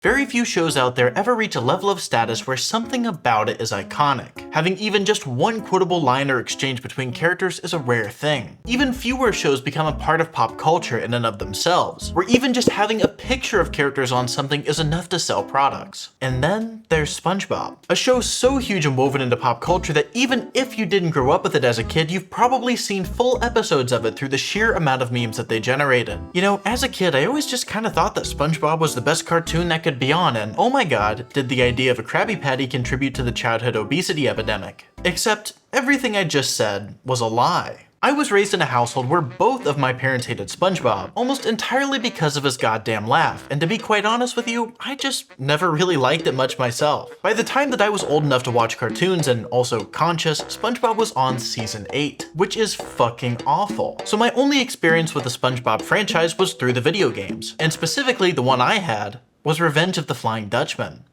Very few shows out there ever reach a level of status where something about it is iconic. Having even just one quotable line or exchange between characters is a rare thing. Even fewer shows become a part of pop culture in and of themselves, where even just having a picture of characters on something is enough to sell products. And then there's SpongeBob, a show so huge and woven into pop culture that even if you didn't grow up with it as a kid, you've probably seen full episodes of it through the sheer amount of memes that they generated. You know, as a kid, I always just kind of thought that SpongeBob was the best cartoon that could be on, and oh my god, did the idea of a Krabby Patty contribute to the childhood obesity epidemic. Except, everything I just said was a lie. I was raised in a household where both of my parents hated SpongeBob, almost entirely because of his goddamn laugh, and to be quite honest with you, I just never really liked it much myself. By the time that I was old enough to watch cartoons and also conscious, SpongeBob was on season 8, which is fucking awful. So my only experience with the SpongeBob franchise was through the video games, and specifically the one I had was Revenge of the Flying Dutchman.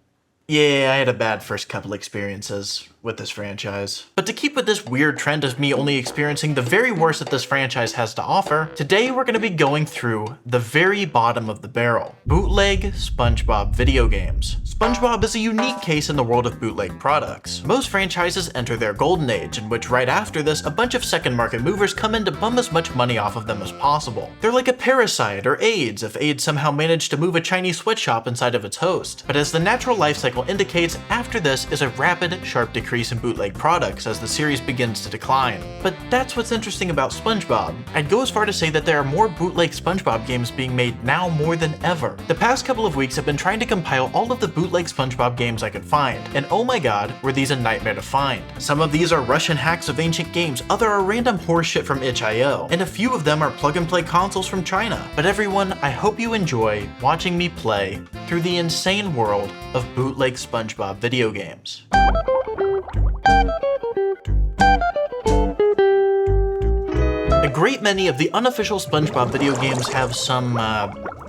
Yeah, I had a bad first couple experiences with this franchise. But to keep with this weird trend of me only experiencing the very worst that this franchise has to offer, today we're going to be going through the very bottom of the barrel. Bootleg SpongeBob video games. SpongeBob is a unique case in the world of bootleg products. Most franchises enter their golden age, in which right after this, a bunch of second market movers come in to bum as much money off of them as possible. They're like a parasite or AIDS if AIDS somehow managed to move a Chinese sweatshop inside of its host. But as the natural life cycle indicates, after this is a rapid, sharp decrease in bootleg products as the series begins to decline. But that's what's interesting about SpongeBob. I'd go as far to say that there are more bootleg SpongeBob games being made now more than ever. The past couple of weeks I've been trying to compile all of the bootleg SpongeBob games I could find, and oh my god, were these a nightmare to find. Some of these are Russian hacks of ancient games, other are random horseshit from itch.io, and a few of them are plug-and-play consoles from China. But everyone, I hope you enjoy watching me play through the insane world of bootleg SpongeBob video games. A great many of the unofficial SpongeBob video games have some,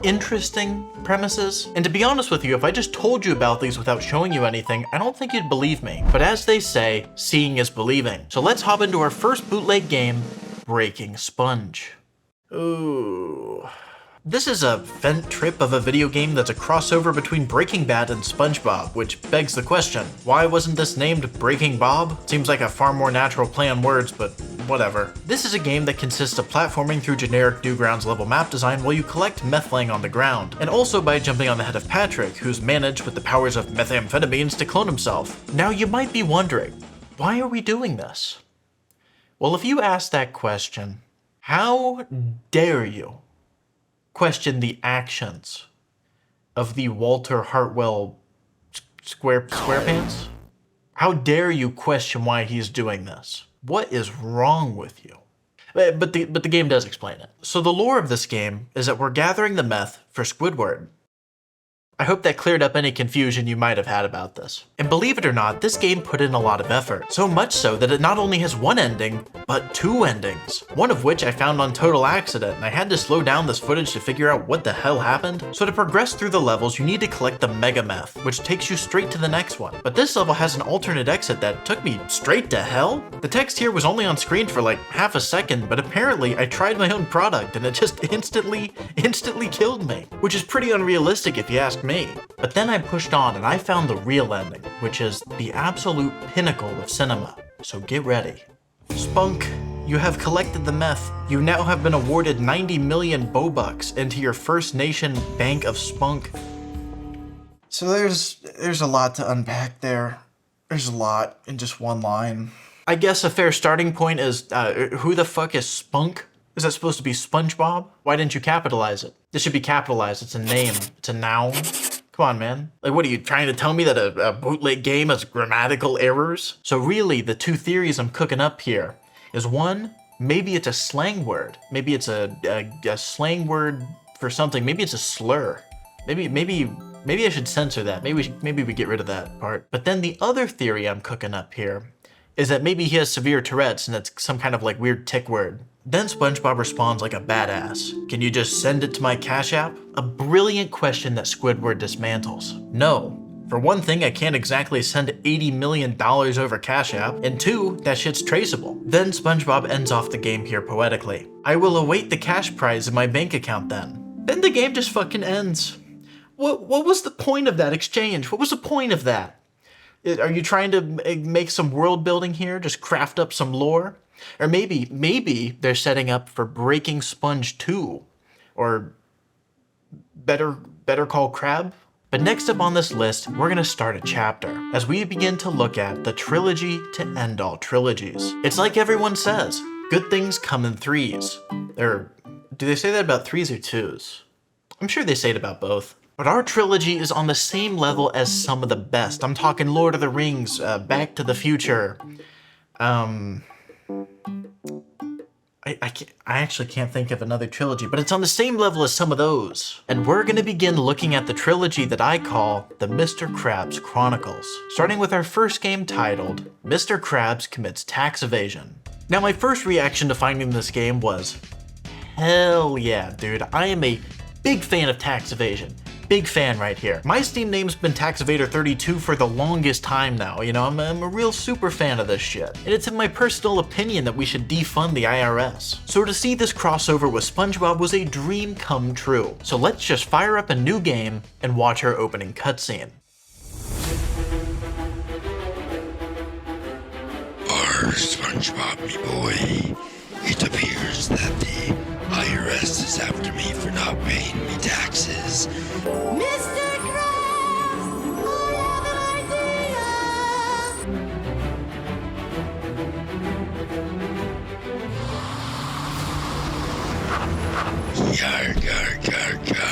interesting premises. And to be honest with you, if I just told you about these without showing you anything, I don't think you'd believe me. But as they say, seeing is believing. So let's hop into our first bootleg game, Breaking Sponge. Ooh. This is a vent trip of a video game that's a crossover between Breaking Bad and SpongeBob, which begs the question, why wasn't this named Breaking Bob? Seems like a far more natural play on words, but whatever. This is a game that consists of platforming through generic Newgrounds level map design while you collect meth laying on the ground, and also by jumping on the head of Patrick, who's managed with the powers of methamphetamines to clone himself. Now you might be wondering, why are we doing this? Well, if you ask that question, how dare you question the actions of the Walter Hartwell SquarePants? How dare you question why he's doing this? What is wrong with you? But the game does explain it. So the lore of this game is that we're gathering the meth for Squidward. I hope that cleared up any confusion you might have had about this. And believe it or not, this game put in a lot of effort. So much so that it not only has one ending, but 2 endings. One of which I found on total accident, and I had to slow down this footage to figure out what the hell happened. So to progress through the levels, you need to collect the Mega Meth, which takes you straight to the next one. But this level has an alternate exit that took me straight to hell? The text here was only on screen for like half a second, but apparently I tried my own product and it just instantly killed me. Which is pretty unrealistic if you ask me. But then I pushed on and I found the real ending, which is the absolute pinnacle of cinema. So get ready. Spunk, you have collected the meth. You now have been awarded 90 million Bobucks into your First Nation bank of spunk. So there's a lot to unpack there. There's a lot in just one line. I guess a fair starting point is, who the fuck is Spunk? Is that supposed to be SpongeBob? Why didn't you capitalize it? This should be capitalized. It's a name. It's a noun. Come on, man. Like, what are you trying to tell me, that a bootleg game has grammatical errors? So really, the 2 theories I'm cooking up here is, one, maybe it's a slang word. Maybe it's a slang word for something. Maybe it's a slur. Maybe I should censor that. Maybe we get rid of that part. But then the other theory I'm cooking up here is that maybe he has severe Tourette's and it's some kind of like weird tick word. Then SpongeBob responds like a badass. Can you just send it to my Cash App? A brilliant question that Squidward dismantles. No. For one thing, I can't exactly send $80 million over Cash App, and 2, that shit's traceable. Then SpongeBob ends off the game here poetically. I will await the cash prize in my bank account then. Then the game just fucking ends. What was the point of that exchange? What was the point of that? Are you trying to make some world building here? Just craft up some lore? Or maybe they're setting up for Breaking Sponge 2. Or Better Call Krab? But next up on this list, we're gonna start a chapter as we begin to look at the trilogy to end all trilogies. It's like everyone says, good things come in threes. Or do they say that about threes or twos? I'm sure they say it about both. But our trilogy is on the same level as some of the best. I'm talking Lord of the Rings, Back to the Future. I actually can't think of another trilogy, but it's on the same level as some of those. And we're gonna begin looking at the trilogy that I call the Mr. Krabs Chronicles, starting with our first game titled Mr. Krabs Commits Tax Evasion. Now my first reaction to finding this game was, hell yeah, dude, I am a big fan of tax evasion. Big fan right here. My Steam name's been TaxEvader32 for the longest time now, you know, I'm a real super fan of this shit. And it's in my personal opinion that we should defund the IRS. So to see this crossover with SpongeBob was a dream come true. So let's just fire up a new game and watch our opening cutscene. SpongeBob, me boy. It appears that the IRS is after me for not paying me taxes. Mr. Krabs, I have an idea. Yar, gar, gar, gar.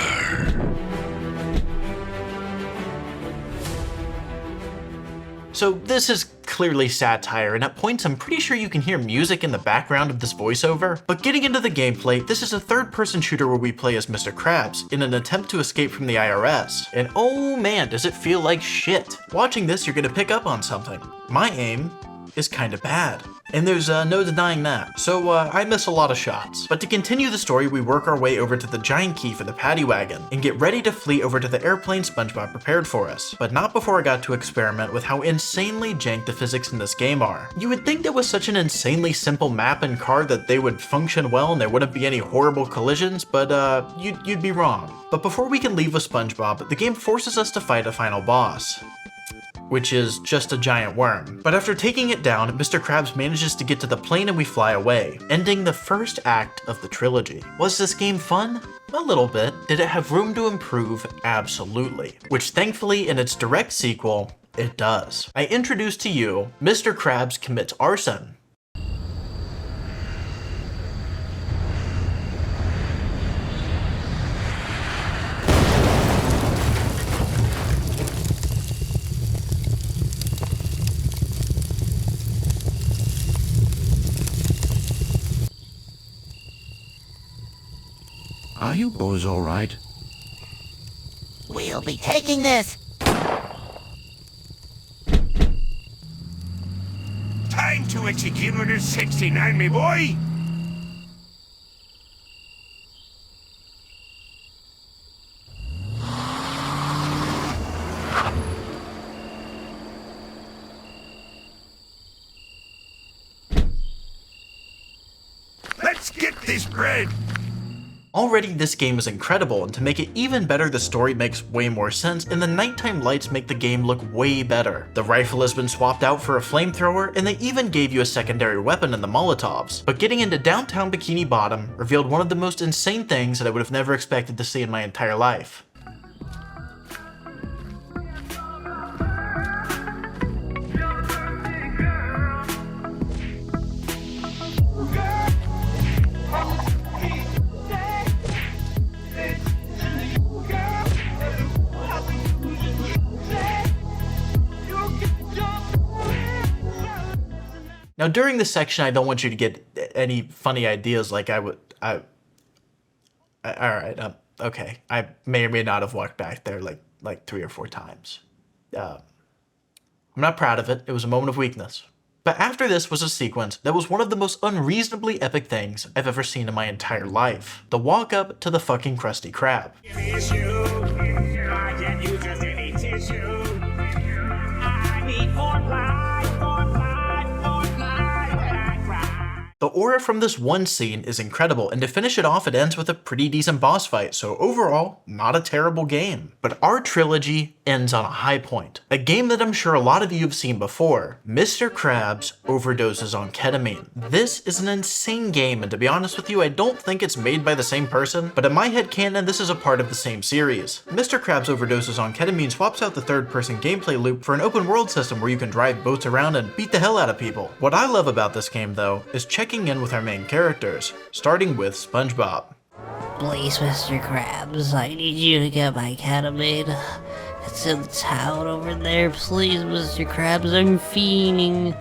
So this is clearly satire, and at points I'm pretty sure you can hear music in the background of this voiceover. But getting into the gameplay, this is a third-person shooter where we play as Mr. Krabs in an attempt to escape from the IRS. And oh man, does it feel like shit. Watching this, you're gonna pick up on something. My aim is kinda bad. And there's no denying that. So I miss a lot of shots. But to continue the story, we work our way over to the giant key for the paddy wagon and get ready to flee over to the airplane SpongeBob prepared for us. But not before I got to experiment with how insanely jank the physics in this game are. You would think that with such an insanely simple map and car that they would function well and there wouldn't be any horrible collisions, but you'd be wrong. But before we can leave with SpongeBob, the game forces us to fight a final boss, which is just a giant worm. But after taking it down, Mr. Krabs manages to get to the plane and we fly away, ending the first act of the trilogy. Was this game fun? A little bit. Did it have room to improve? Absolutely. Which thankfully in its direct sequel, it does. I introduce to you, Mr. Krabs Commits Arson. Are you boys all right? We'll be taking this. Time to execute Order 69, me boy! Let's get this bread! Already this game is incredible, and to make it even better, the story makes way more sense, and the nighttime lights make the game look way better. The rifle has been swapped out for a flamethrower, and they even gave you a secondary weapon in the Molotovs. But getting into downtown Bikini Bottom revealed one of the most insane things that I would have never expected to see in my entire life. Now during this section, I don't want you to get any funny ideas like okay. I may or may not have walked back there like 3 or 4 times. I'm not proud of it. It was a moment of weakness. But after this was a sequence that was one of the most unreasonably epic things I've ever seen in my entire life. The walk up to the fucking Krusty Krab. The The aura from this one scene is incredible, and to finish it off, it ends with a pretty decent boss fight, so overall, not a terrible game. But our trilogy ends on a high point. A game that I'm sure a lot of you have seen before, Mr. Krabs Overdoses on Ketamine. This is an insane game, and to be honest with you, I don't think it's made by the same person, but in my headcanon, this is a part of the same series. Mr. Krabs Overdoses on Ketamine swaps out the third-person gameplay loop for an open-world system where you can drive boats around and beat the hell out of people. What I love about this game, though, is checking in with our main characters, starting with SpongeBob. Please, Mr. Krabs, I need you to get my ketamine. It's in town over there. Please, Mr. Krabs, I'm fiending.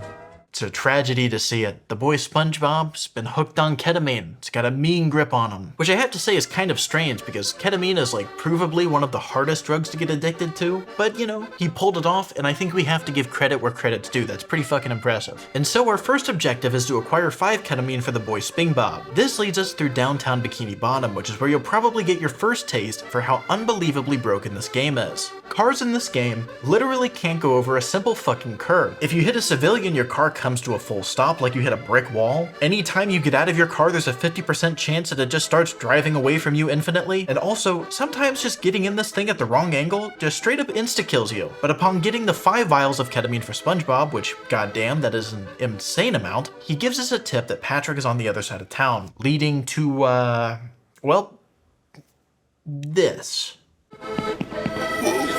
It's a tragedy to see it. The boy SpongeBob's been hooked on ketamine. It's got a mean grip on him. Which I have to say is kind of strange because ketamine is like provably one of the hardest drugs to get addicted to. But you know, he pulled it off, and I think we have to give credit where credit's due. That's pretty fucking impressive. And so our first objective is to acquire 5 ketamine for the boy SpongeBob. This leads us through downtown Bikini Bottom, which is where you'll probably get your first taste for how unbelievably broken this game is. Cars in this game literally can't go over a simple fucking curb. If you hit a civilian, your car comes to a full stop like you hit a brick wall. Anytime you get out of your car, there's a 50% chance that it just starts driving away from you infinitely. And also, sometimes just getting in this thing at the wrong angle just straight up insta-kills you. But upon getting the 5 vials of ketamine for SpongeBob, which goddamn, that is an insane amount, he gives us a tip that Patrick is on the other side of town, leading to, well, this.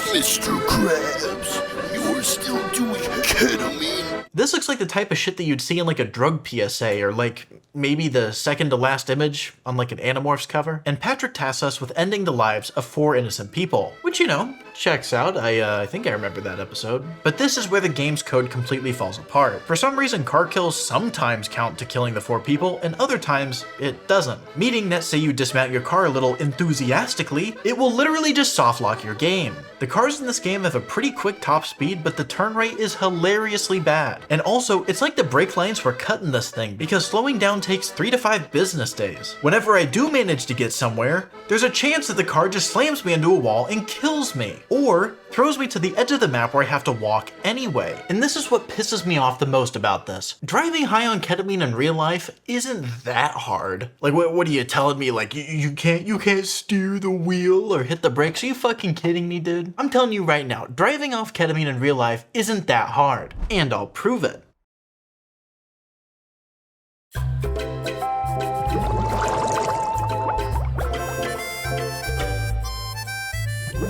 Mr. Krabs, you're still doing ketamine? This looks like the type of shit that you'd see in like a drug PSA or like maybe the second to last image on like an Animorphs cover. And Patrick tasks us with ending the lives of 4 innocent people, which, you know, checks out. I think I remember that episode. But this is where the game's code completely falls apart. For some reason, car kills sometimes count to killing the 4 people, and other times it doesn't. Meaning that say you dismount your car a little enthusiastically, it will literally just soft lock your game. The cars in this game have a pretty quick top speed, but the turn rate is hilariously bad. And also, it's like the brake lines were cut in this thing, because slowing down takes 3 to 5 business days. Whenever I do manage to get somewhere, there's a chance that the car just slams me into a wall and kills me, or throws me to the edge of the map where I have to walk anyway. And this is what pisses me off the most about this. Driving high on ketamine in real life isn't that hard. Like, what are you telling me? Like, you can't steer the wheel or hit the brakes? Are you fucking kidding me, dude? I'm telling you right now, driving off ketamine in real life isn't that hard. And I'll prove it.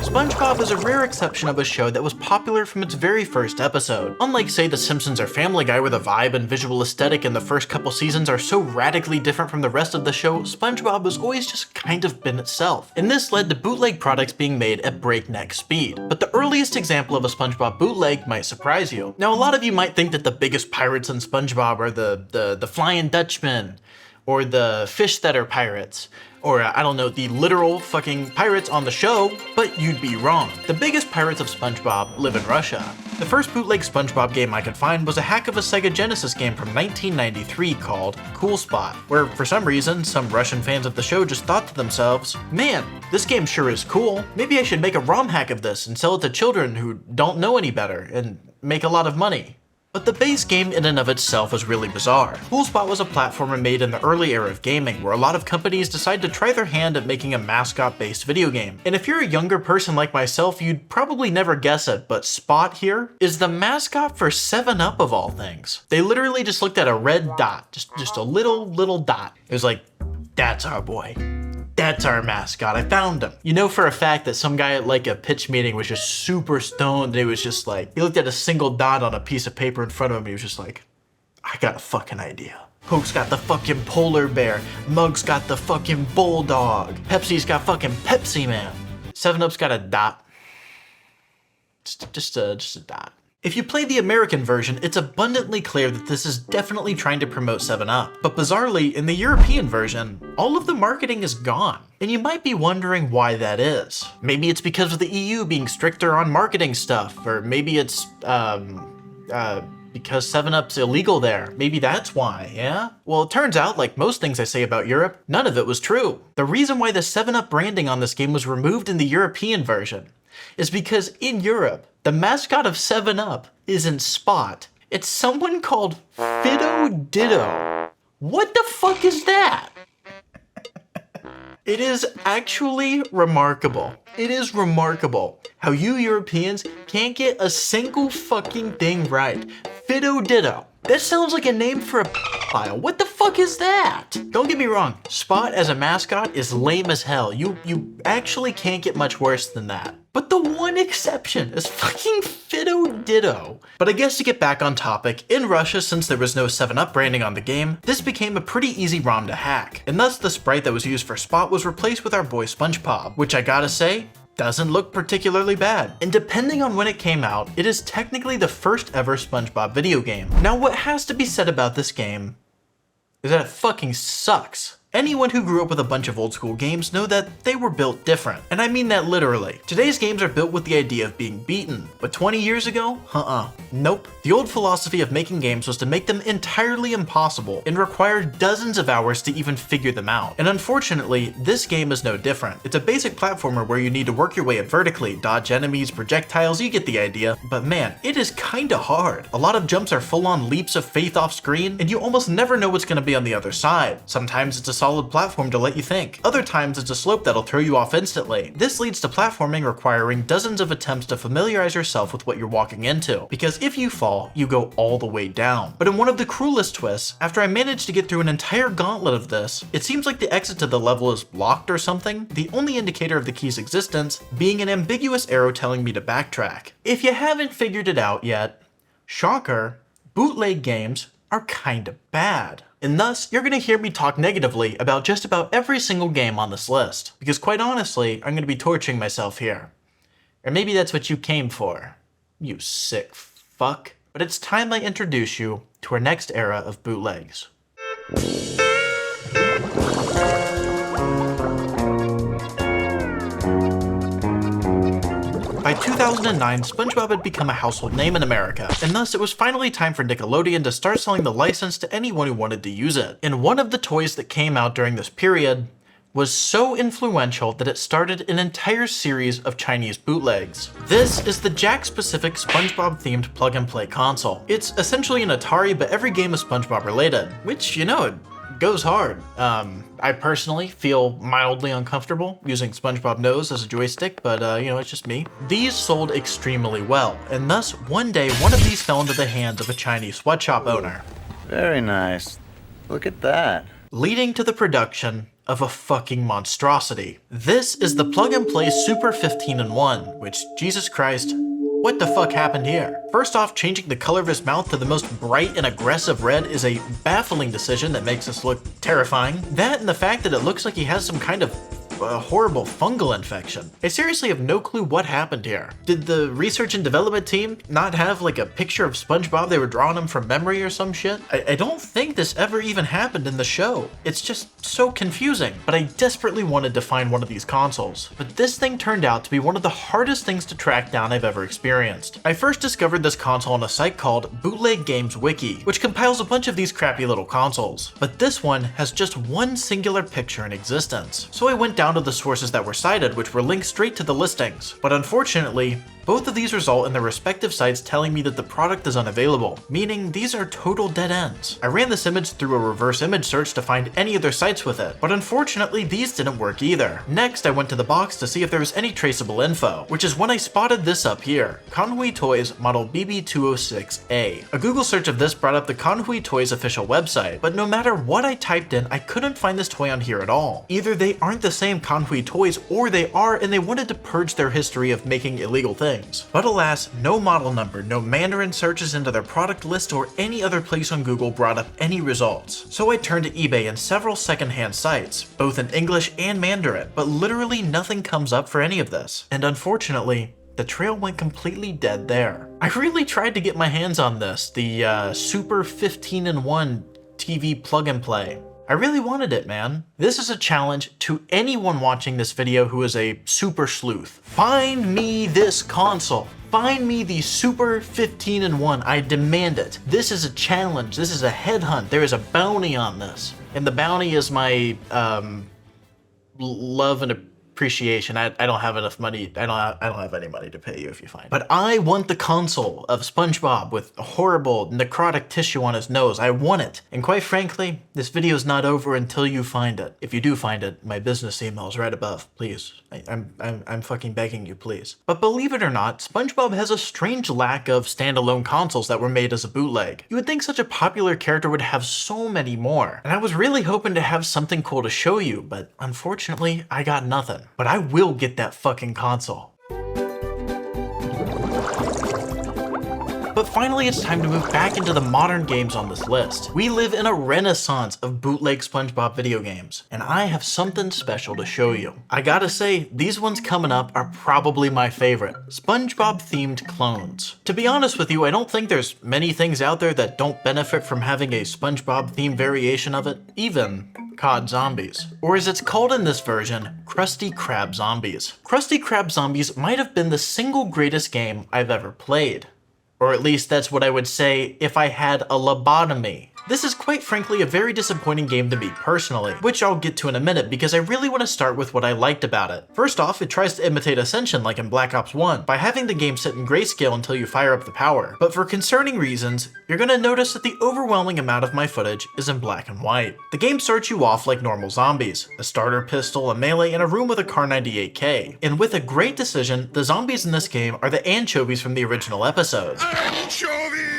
SpongeBob is a rare exception of a show that was popular from its very first episode. Unlike, say, The Simpsons or Family Guy, where the vibe and visual aesthetic in the first couple seasons are so radically different from the rest of the show, SpongeBob has always just kind of been itself. And this led to bootleg products being made at breakneck speed. But the earliest example of a SpongeBob bootleg might surprise you. Now, a lot of you might think that the biggest pirates in SpongeBob are the Flying Dutchman, or the fish that are pirates, or I don't know, the literal fucking pirates on the show, but you'd be wrong. The biggest pirates of SpongeBob live in Russia. The first bootleg SpongeBob game I could find was a hack of a Sega Genesis game from 1993 called Cool Spot, where for some reason, some Russian fans of the show just thought to themselves, man, this game sure is cool. Maybe I should make a ROM hack of this and sell it to children who don't know any better and make a lot of money. But the base game in and of itself was really bizarre. Cool Spot was a platformer made in the early era of gaming, where a lot of companies decided to try their hand at making a mascot-based video game. And if you're a younger person like myself, you'd probably never guess it, but Spot here is the mascot for 7-Up of all things. They literally just looked at a red dot, just a little dot. It was like, that's our boy. That's our mascot, I found him. You know for a fact that some guy at like a pitch meeting was just super stoned and he was just like, he looked at a single dot on a piece of paper in front of him, he was just like, I got a fucking idea. Coke's got the fucking polar bear, Mug's got the fucking bulldog, Pepsi's got fucking Pepsi Man. 7-Up's got a dot. Just a dot. If you play the American version, it's abundantly clear that this is definitely trying to promote 7-Up. But bizarrely, in the European version, all of the marketing is gone. And you might be wondering why that is. Maybe it's because of the EU being stricter on marketing stuff, or maybe it's, because 7-Up's illegal there. Maybe that's why, yeah? Well, it turns out, like most things I say about Europe, none of it was true. The reason why the 7-Up branding on this game was removed in the European version is because in Europe, the mascot of 7-Up isn't Spot. It's someone called Fido Ditto. What the fuck is that? It is actually remarkable. It is remarkable how you Europeans can't get a single fucking thing right. Fido Ditto. That sounds like a name for a file. What the fuck is that? Don't get me wrong, Spot as a mascot is lame as hell. You actually can't get much worse than that. But the one exception is fucking Fido Ditto. But I guess to get back on topic, in Russia, since there was no 7-Up branding on the game, this became a pretty easy ROM to hack. And thus the sprite that was used for Spot was replaced with our boy SpongeBob, which I gotta say, doesn't look particularly bad. And depending on when it came out, it is technically the first ever SpongeBob video game. Now what has to be said about this game is that it fucking sucks. Anyone who grew up with a bunch of old school games know that they were built different. And I mean that literally. Today's games are built with the idea of being beaten, but 20 years ago? Nope. The old philosophy of making games was to make them entirely impossible and required dozens of hours to even figure them out. And unfortunately, this game is no different. It's a basic platformer where you need to work your way up vertically, dodge enemies, projectiles, you get the idea. But man, it is kinda hard. A lot of jumps are full-on leaps of faith off screen, and you almost never know what's gonna be on the other side. Sometimes it's a solid platform to let you think. Other times it's a slope that'll throw you off instantly. This leads to platforming requiring dozens of attempts to familiarize yourself with what you're walking into, because if you fall, you go all the way down. But in one of the cruelest twists, after I managed to get through an entire gauntlet of this, it seems like the exit to the level is blocked or something, the only indicator of the key's existence being an ambiguous arrow telling me to backtrack. If you haven't figured it out yet, shocker, bootleg games are kinda bad. And thus, you're gonna hear me talk negatively about just about every single game on this list. Because quite honestly, I'm gonna be torturing myself here. Or maybe that's what you came for, you sick fuck. But it's time I introduce you to our next era of bootlegs. By 2009, SpongeBob had become a household name in America, and thus it was finally time for Nickelodeon to start selling the license to anyone who wanted to use it. And one of the toys that came out during this period was so influential that it started an entire series of Chinese bootlegs. This is the Jack-specific SpongeBob-themed plug-and-play console. It's essentially an Atari, but every game is SpongeBob related, which, you know, it goes hard. I personally feel mildly uncomfortable using SpongeBob Nose as a joystick, but you know, it's just me. These sold extremely well, and thus one day one of these fell into the hands of a Chinese sweatshop owner. Very nice. Look at that. Leading to the production of a fucking monstrosity. This is the plug-and-play Super 15-in-1, which, Jesus Christ, what the fuck happened here? First off, changing the color of his mouth to the most bright and aggressive red is a baffling decision that makes us look terrifying. That and the fact that it looks like he has some kind of horrible fungal infection. I seriously have no clue what happened here. Did the research and development team not have like a picture of SpongeBob they were drawing him from memory or some shit? I don't think this ever even happened in the show. It's just so confusing, but I desperately wanted to find one of these consoles. But this thing turned out to be one of the hardest things to track down I've ever experienced. I first discovered this console on a site called Bootleg Games Wiki, which compiles a bunch of these crappy little consoles. But this one has just one singular picture in existence. So I went down to the sources that were cited, which were linked straight to the listings. But unfortunately, both of these result in their respective sites telling me that the product is unavailable, meaning these are total dead ends. I ran this image through a reverse image search to find any other sites with it, but unfortunately these didn't work either. Next, I went to the box to see if there was any traceable info, which is when I spotted this up here, Conhui Toys model BB206A. A Google search of this brought up the Conhui Toys official website, but no matter what I typed in, I couldn't find this toy on here at all. Either they aren't the same Conhui Toys, or they are and they wanted to purge their history of making illegal things. But alas, no model number, no Mandarin searches into their product list or any other place on Google brought up any results. So I turned to eBay and several secondhand sites, both in English and Mandarin, but literally nothing comes up for any of this. And unfortunately, the trail went completely dead there. I really tried to get my hands on this, the Super 15-in-1 TV plug and play. I really wanted it, man. This is a challenge to anyone watching this video who is a super sleuth. Find me this console. Find me the Super 15-in-1. I demand it. This is a challenge. This is a headhunt. There is a bounty on this. And the bounty is my love and appreciation. I don't have enough money. I don't have any money to pay you if you find it. But I want the console of SpongeBob with horrible necrotic tissue on his nose. I want it. And quite frankly, this video is not over until you find it. If you do find it, my business email is right above. Please. I'm fucking begging you, please. But believe it or not, SpongeBob has a strange lack of standalone consoles that were made as a bootleg. You would think such a popular character would have so many more. And I was really hoping to have something cool to show you, but unfortunately, I got nothing. But I will get that fucking console. But finally, it's time to move back into the modern games on this list. We live in a renaissance of bootleg SpongeBob video games, and I have something special to show you. I gotta say, these ones coming up are probably my favorite. SpongeBob-themed clones. To be honest with you, I don't think there's many things out there that don't benefit from having a SpongeBob-themed variation of it, even Cod Zombies. Or as it's called in this version, Krusty Krab Zombies. Krusty Krab Zombies might have been the single greatest game I've ever played. Or at least that's what I would say if I had a lobotomy. This is quite frankly a very disappointing game to me personally, which I'll get to in a minute because I really want to start with what I liked about it. First off, it tries to imitate Ascension like in Black Ops 1 by having the game sit in grayscale until you fire up the power. But for concerning reasons, you're going to notice that the overwhelming amount of my footage is in black and white. The game starts you off like normal zombies, a starter pistol, a melee, and a room with a Kar 98K. And with a great decision, the zombies in this game are the anchovies from the original episode. Anchovies!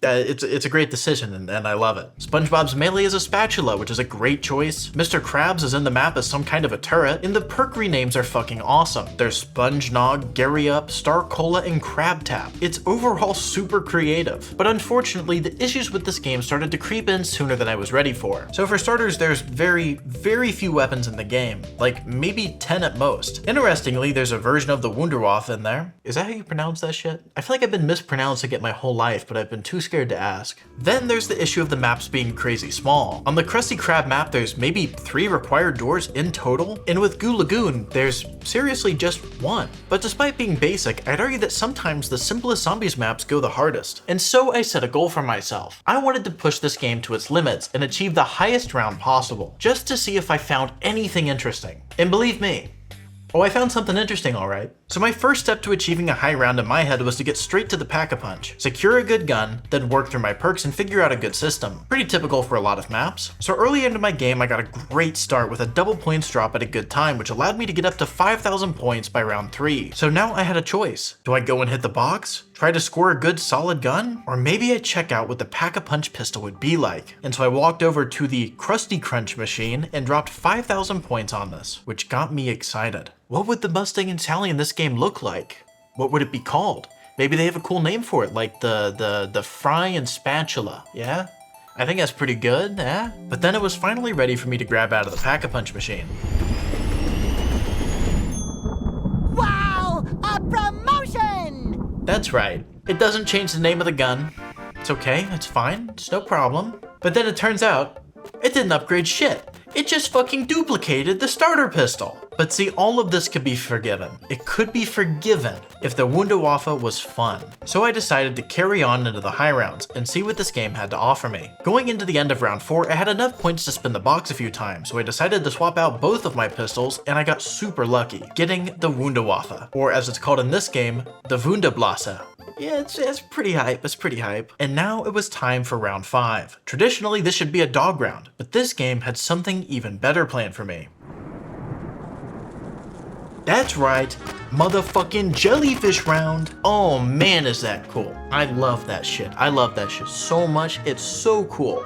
It's a great decision and I love it. SpongeBob's melee is a spatula, which is a great choice. Mr. Krabs is in the map as some kind of a turret, and the perk renames are fucking awesome. There's Sponge Nog, Gary Up, Star Cola, and Crab Tap. It's overall super creative. But unfortunately, the issues with this game started to creep in sooner than I was ready for. So for starters, there's very few weapons in the game, like maybe 10 at most. Interestingly, there's a version of the Wunderwaffe in there. Is that how you pronounce that shit? I feel like I've been mispronouncing it my whole life, but I've been too scared to ask. Then there's the issue of the maps being crazy small. On the Krusty Krab map, there's maybe 3 required doors in total, and with Goo Lagoon, there's seriously just 1. But despite being basic, I'd argue that sometimes the simplest zombies maps go the hardest. And so I set a goal for myself. I wanted to push this game to its limits and achieve the highest round possible, just to see if I found anything interesting. And believe me, I found something interesting, alright. So my first step to achieving a high round in my head was to get straight to the Pack-a-Punch, secure a good gun, then work through my perks and figure out a good system. Pretty typical for a lot of maps. So early into my game, I got a great start with a double points drop at a good time, which allowed me to get up to 5,000 points by round 3. So now I had a choice. Do I go and hit the box? Try to score a good solid gun? Or maybe I check out what the Pack-a-Punch pistol would be like. And so I walked over to the Krusty Crunch machine and dropped 5,000 points on this, which got me excited. What would the Mustang and Sally in this game look like? What would it be called? Maybe they have a cool name for it, like the Fry and Spatula, yeah? I think that's pretty good, yeah? But then it was finally ready for me to grab out of the Pack-a-Punch machine. Wow! A promotion! That's right. It doesn't change the name of the gun. It's okay, it's fine, it's no problem. But then it turns out, it didn't upgrade shit. It just fucking duplicated the starter pistol. But see, all of this could be forgiven. It could be forgiven if the Wunderwaffe was fun. So I decided to carry on into the high rounds and see what this game had to offer me. Going into the end of round 4, I had enough points to spin the box a few times, so I decided to swap out both of my pistols, and I got super lucky, getting the Wunderwaffe, or as it's called in this game, the Wunderblasse. Yeah, it's pretty hype, it's pretty hype. And now it was time for round 5. Traditionally, this should be a dog round, but this game had something even better planned for me. That's right, motherfucking jellyfish round. Oh man, is that cool. I love that shit. I love that shit so much. It's so cool.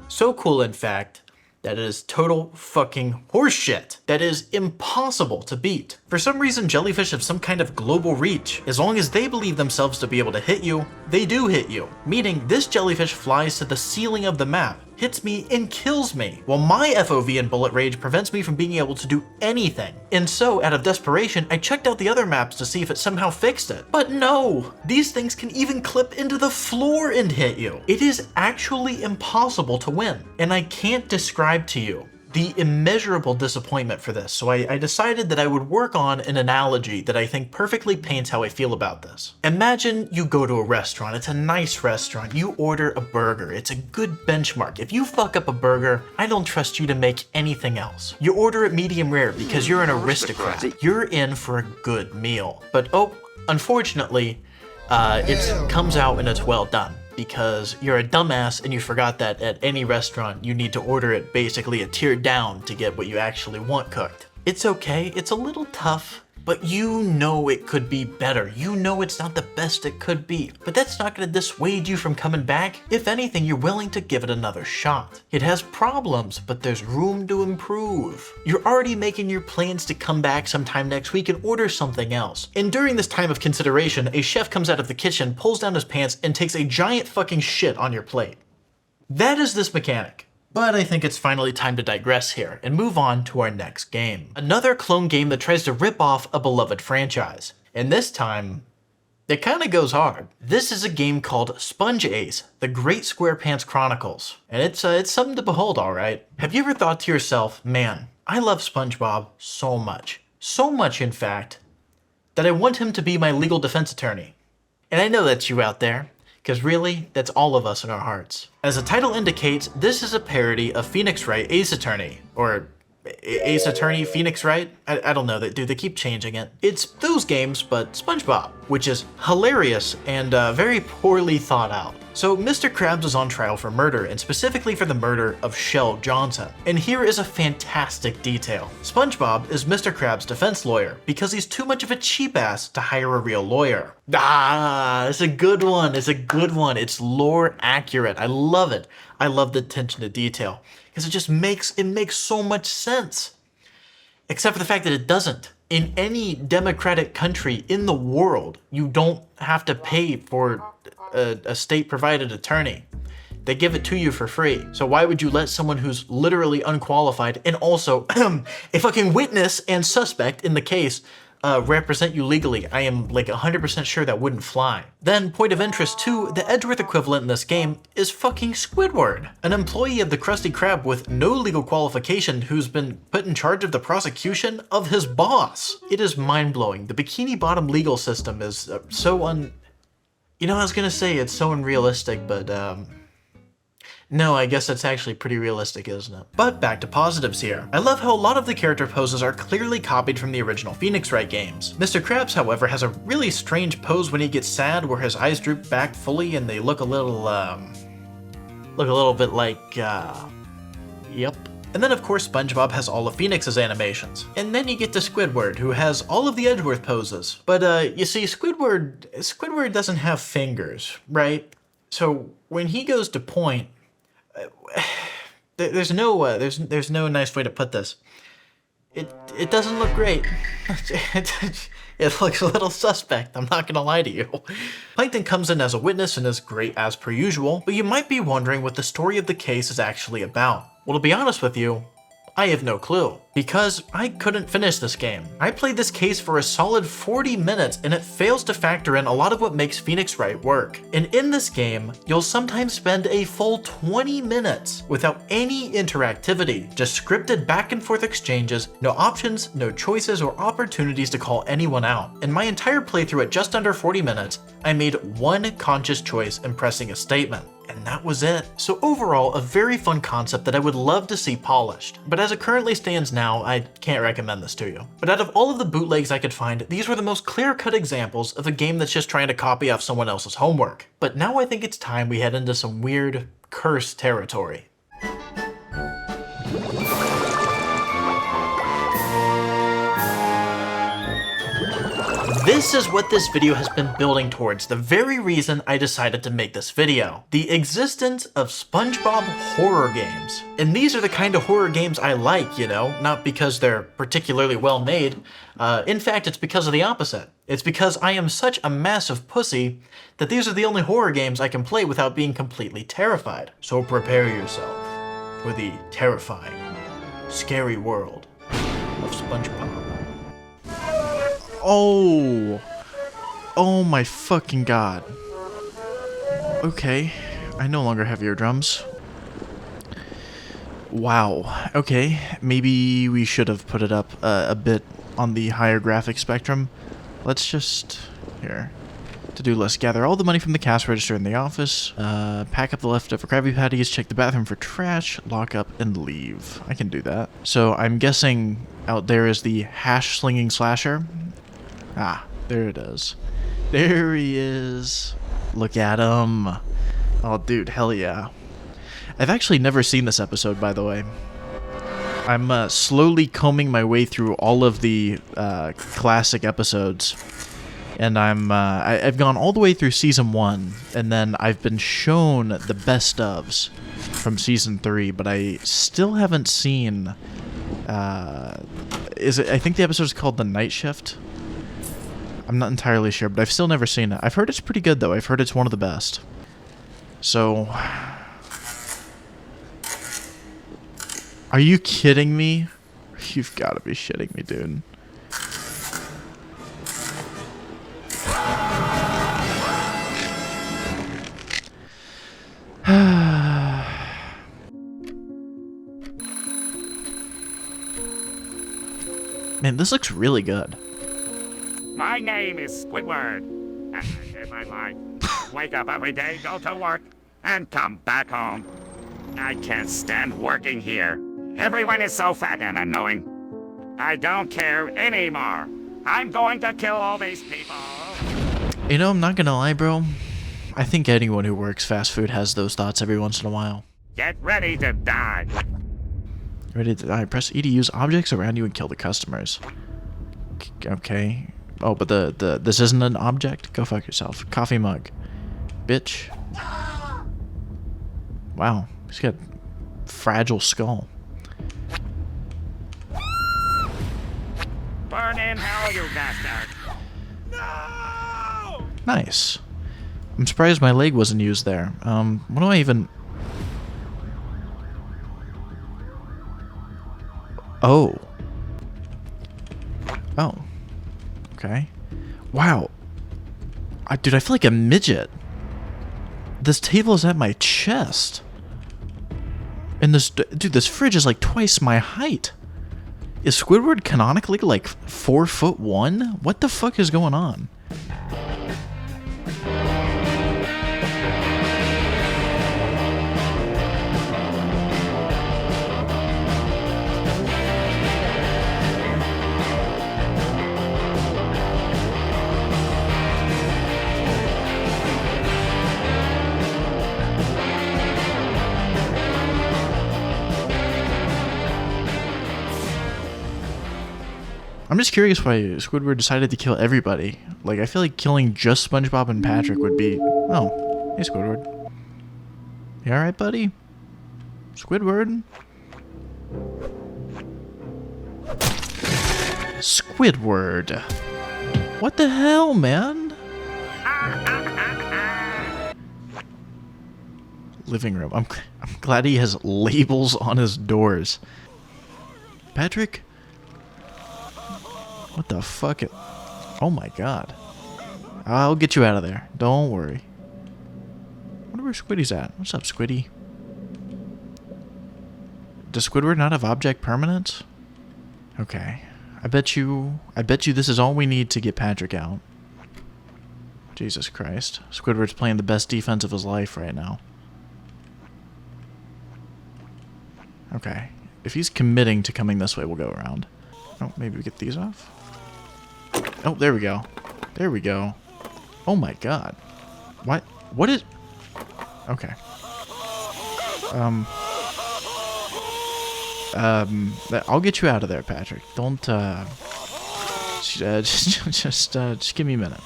So cool, in fact, that it is total fucking horseshit. That is impossible to beat. For some reason, jellyfish have some kind of global reach. As long as they believe themselves to be able to hit you, they do hit you. Meaning this jellyfish flies to the ceiling of the map, hits me and kills me, while my FOV and bullet rage prevents me from being able to do anything. And so, out of desperation, I checked out the other maps to see if it somehow fixed it. But no! These things can even clip into the floor and hit you. It is actually impossible to win, and I can't describe to you the immeasurable disappointment for this, so I decided that I would work on an analogy that I think perfectly paints how I feel about this. Imagine you go to a restaurant, it's a nice restaurant, you order a burger, it's a good benchmark. If you fuck up a burger, I don't trust you to make anything else. You order it medium rare because you're an aristocrat. You're in for a good meal. But oh, unfortunately, it comes out and it's well done, because you're a dumbass and you forgot that at any restaurant you need to order it basically a tier down to get what you actually want cooked. It's okay, it's a little tough, but you know it could be better. You know it's not the best it could be, but that's not gonna dissuade you from coming back. If anything, you're willing to give it another shot. It has problems, but there's room to improve. You're already making your plans to come back sometime next week and order something else. And during this time of consideration, a chef comes out of the kitchen, pulls down his pants, and takes a giant fucking shit on your plate. That is this mechanic. But I think it's finally time to digress here and move on to our next game. Another clone game that tries to rip off a beloved franchise. And this time, it kinda goes hard. This is a game called Sponge Ace, The Great SquarePants Chronicles. And it's something to behold, alright. Have you ever thought to yourself, man, I love SpongeBob so much. So much, in fact, that I want him to be my legal defense attorney. And I know that's you out there. Because really, that's all of us in our hearts. As the title indicates, this is a parody of Phoenix Wright Ace Attorney, or Ace Attorney Phoenix Wright? I don't know, they keep changing it. It's those games, but SpongeBob, which is hilarious and very poorly thought out. So Mr. Krabs is on trial for murder, and specifically for the murder of Shell Johnson. And here is a fantastic detail. SpongeBob is Mr. Krabs' defense lawyer because he's too much of a cheap ass to hire a real lawyer. It's a good one, it's a good one. It's lore accurate, I love it. I love the attention to detail, because it just makes so much sense. Except for the fact that it doesn't. In any democratic country in the world, you don't have to pay for a state-provided attorney. They give it to you for free. So why would you let someone who's literally unqualified and also a fucking witness and suspect in the case represent you legally? I am like 100% sure that wouldn't fly. Then, point of interest too, the Edgeworth equivalent in this game is fucking Squidward, an employee of the Krusty Krab with no legal qualification who's been put in charge of the prosecution of his boss. It is mind-blowing. The Bikini Bottom legal system is You know, I was gonna say it's so unrealistic, but no, I guess that's actually pretty realistic, isn't it? But back to positives here. I love how a lot of the character poses are clearly copied from the original Phoenix Wright games. Mr. Krabs, however, has a really strange pose when he gets sad where his eyes droop back fully and they look a little bit like, yep. And then of course SpongeBob has all of Phoenix's animations. And then you get to Squidward, who has all of the Edgeworth poses. But you see, Squidward doesn't have fingers, right? So when he goes to point, there's no nice way to put this. It doesn't look great. It looks a little suspect, I'm not gonna lie to you. Plankton comes in as a witness and is great as per usual, but you might be wondering what the story of the case is actually about. Well, to be honest with you, I have no clue, because I couldn't finish this game. I played this case for a solid 40 minutes and it fails to factor in a lot of what makes Phoenix Wright work. And in this game, you'll sometimes spend a full 20 minutes without any interactivity, just scripted back and forth exchanges, no options, no choices or opportunities to call anyone out. In my entire playthrough at just under 40 minutes, I made one conscious choice in pressing a statement. And that was it. So overall, a very fun concept that I would love to see polished. But as it currently stands now, I can't recommend this to you. But out of all of the bootlegs I could find, these were the most clear-cut examples of a game that's just trying to copy off someone else's homework. But now I think it's time we head into some weird, cursed territory. This is what this video has been building towards, the very reason I decided to make this video. The existence of SpongeBob horror games. And these are the kind of horror games I like, you know, not because they're particularly well made. In fact, it's because of the opposite. It's because I am such a massive pussy that these are the only horror games I can play without being completely terrified. So prepare yourself for the terrifying, scary world of SpongeBob. Oh my fucking god. Okay, I no longer have eardrums. Wow. Okay, maybe we should have put it up a bit on the higher graphic spectrum. Let's just... Here. To-do list. Gather all the money from the cash register in the office. Pack up the leftover Krabby Patties. Check the bathroom for trash. Lock up and leave. I can do that. So I'm guessing out there is the hash-slinging slasher. Ah, there it is. There he is. Look at him. Oh, dude, hell yeah. I've actually never seen this episode, by the way. I'm slowly combing my way through all of the classic episodes. And I've gone all the way through season 1, and then I've been shown the best ofs from season 3, but I still haven't seen. I think the episode's called The Night Shift. I'm not entirely sure, but I've still never seen it. I've heard it's pretty good though. I've heard it's one of the best. So, are you kidding me? You've got to be shitting me, dude. Man, this looks really good. My name is Squidward, and I live my life. Wake up every day, go to work, and come back home. I can't stand working here. Everyone is so fat and annoying. I don't care anymore. I'm going to kill all these people. You know, I'm not gonna lie, bro. I think anyone who works fast food has those thoughts every once in a while. Get ready to die. Ready to die. Press E to use objects around you and kill the customers. Okay. Oh, but this isn't an object? Go fuck yourself. Coffee mug. Bitch. Wow. He's got a fragile skull. Burn in hell, you bastard. No! Nice. I'm surprised my leg wasn't used there. What do I even... Oh. Oh. Okay. Wow. Dude, I feel like a midget. This table is at my chest. And this... Dude, this fridge is like twice my height. Is Squidward canonically like 4'1"? What the fuck is going on? I'm just curious why Squidward decided to kill everybody. Like, I feel like killing just SpongeBob and Patrick would be... Oh, hey Squidward. You alright, buddy? Squidward? Squidward. What the hell, man? Living room. I'm glad he has labels on his doors. Patrick? What the fuck? Oh my god. I'll get you out of there. Don't worry. I wonder where Squiddy's at. What's up, Squiddy? Does Squidward not have object permanence? Okay. I bet you this is all we need to get Patrick out. Jesus Christ. Squidward's playing the best defense of his life right now. Okay. If he's committing to coming this way, we'll go around. Oh, maybe we get these off? Oh, there we go. There we go. Oh my god. What? What is... Okay. I'll get you out of there, Patrick. Don't, just give me a minute.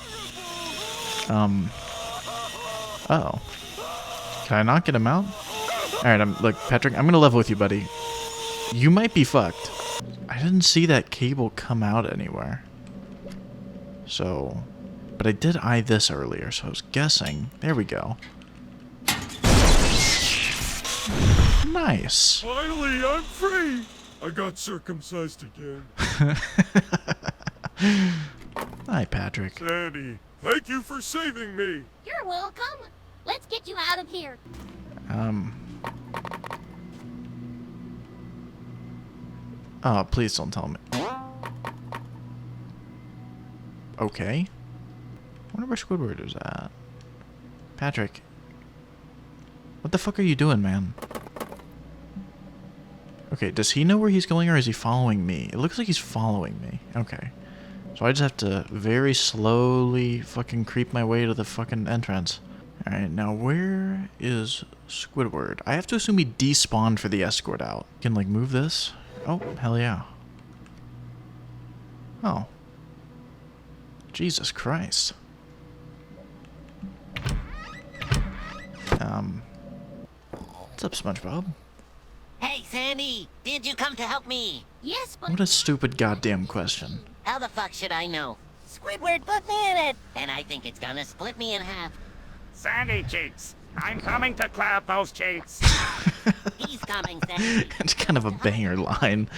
Uh-oh. Can I not get him out? Alright, look, Patrick, I'm gonna level with you, buddy. You might be fucked. I didn't see that cable come out anywhere. So, but I did eye this earlier, so I was guessing. There we go. Nice. Finally, I'm free. I got circumcised again. Hi, Patrick. Sandy, thank you for saving me. You're welcome. Let's get you out of here. Oh, please don't tell me. Okay. I wonder where Squidward is at. Patrick. What the fuck are you doing, man? Okay, does he know where he's going or is he following me? It looks like he's following me. Okay. So I just have to very slowly fucking creep my way to the fucking entrance. Alright, now where is Squidward? I have to assume he despawned for the escort out. Can like move this? Oh, hell yeah. Oh. Jesus Christ. What's up, SpongeBob? Hey, Sandy, did you come to help me? Yes, but What a stupid goddamn question. How the fuck should I know? Squidward put me in it, and I think it's gonna split me in half. Sandy cheeks, I'm coming to clap those cheeks. He's coming, Sandy. It's kind of a banger line.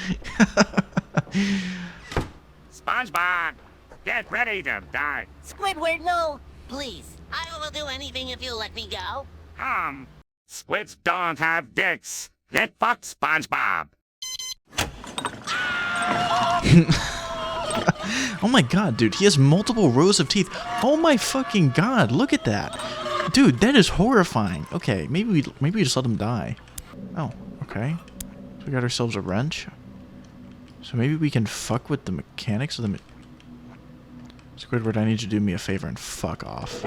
SpongeBob, get ready to die. Squidward, no! Please, I will do anything if you let me go. Squids don't have dicks. Get fucked, SpongeBob. Oh my god, dude, he has multiple rows of teeth. Oh my fucking god, look at that. Dude, that is horrifying. Okay, maybe we just let him die. Oh, okay. So we got ourselves a wrench. So maybe we can fuck with the mechanics of the Squidward, I need you to do me a favor and fuck off.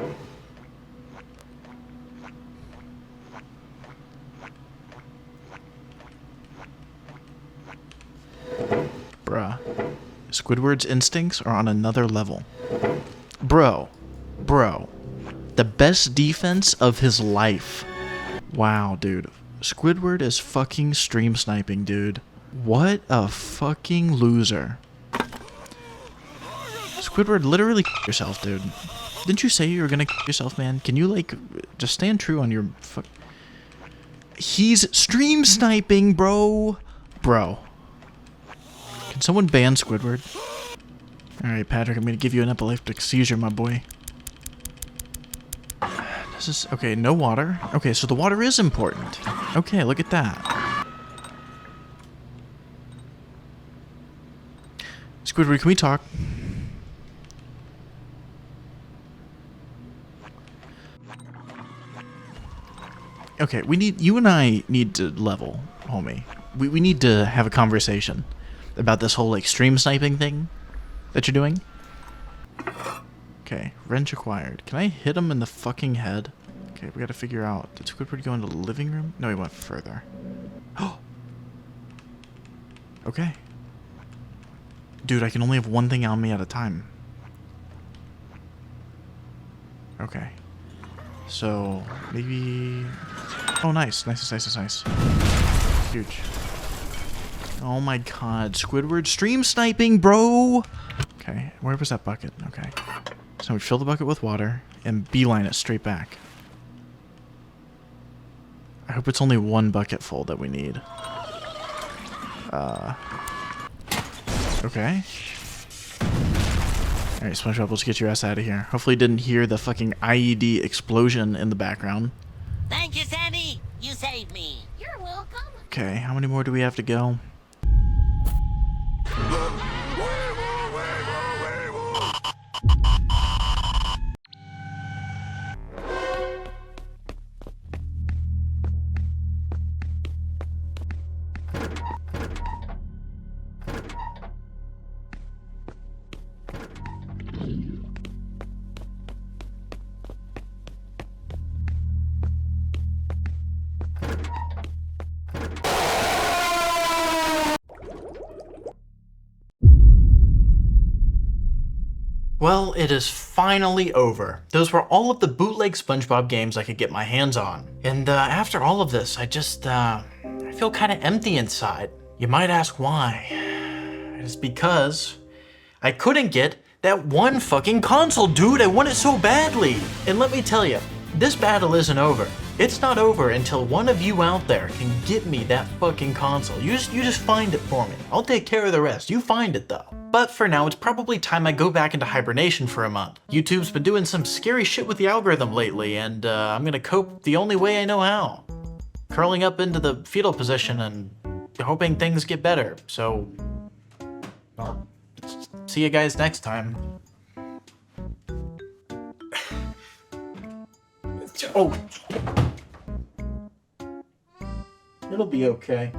Bruh. Squidward's instincts are on another level. Bro. The best defense of his life. Wow, dude. Squidward is fucking stream sniping, dude. What a fucking loser. Squidward, literally yourself, dude. Didn't you say you were gonna yourself, man? Can you, like, just stand true on your fuck... He's stream sniping, bro. Bro. Can someone ban Squidward? Alright, Patrick, I'm gonna give you an epileptic seizure, my boy. This is... Okay, no water. Okay, so the water is important. Okay, look at that. Squidward, can we talk? Okay, you and I need to level, homie. We need to have a conversation about this whole, like, stream sniping thing that you're doing. Okay, wrench acquired. Can I hit him in the fucking head? Okay, we gotta figure out. Did Squidward go into the living room? No, he went further. Oh! Okay. Dude, I can only have one thing on me at a time. Okay. So, maybe... Oh, nice. Nice. Huge. Oh my god. Squidward stream sniping, bro! Okay, where was that bucket? Okay. So we fill the bucket with water and beeline it straight back. I hope it's only one bucket full that we need. Okay. Alright, SpongeBob, let's get your ass out of here. Hopefully you didn't hear the fucking IED explosion in the background. Thank you, Sandy! You saved me! you're welcome. Okay, how many more do we have to go? Well, it is finally over. Those were all of the bootleg SpongeBob games I could get my hands on. And after all of this, I feel kind of empty inside. You might ask why. It's because I couldn't get that one fucking console, dude. I want it so badly. And let me tell you, this battle isn't over. It's not over until one of you out there can get me that fucking console. You just find it for me. I'll take care of the rest. You find it though. But for now, it's probably time I go back into hibernation for a month. YouTube's been doing some scary shit with the algorithm lately, and I'm gonna cope the only way I know how. Curling up into the fetal position and hoping things get better. So, well, see you guys next time. Oh. It'll be okay.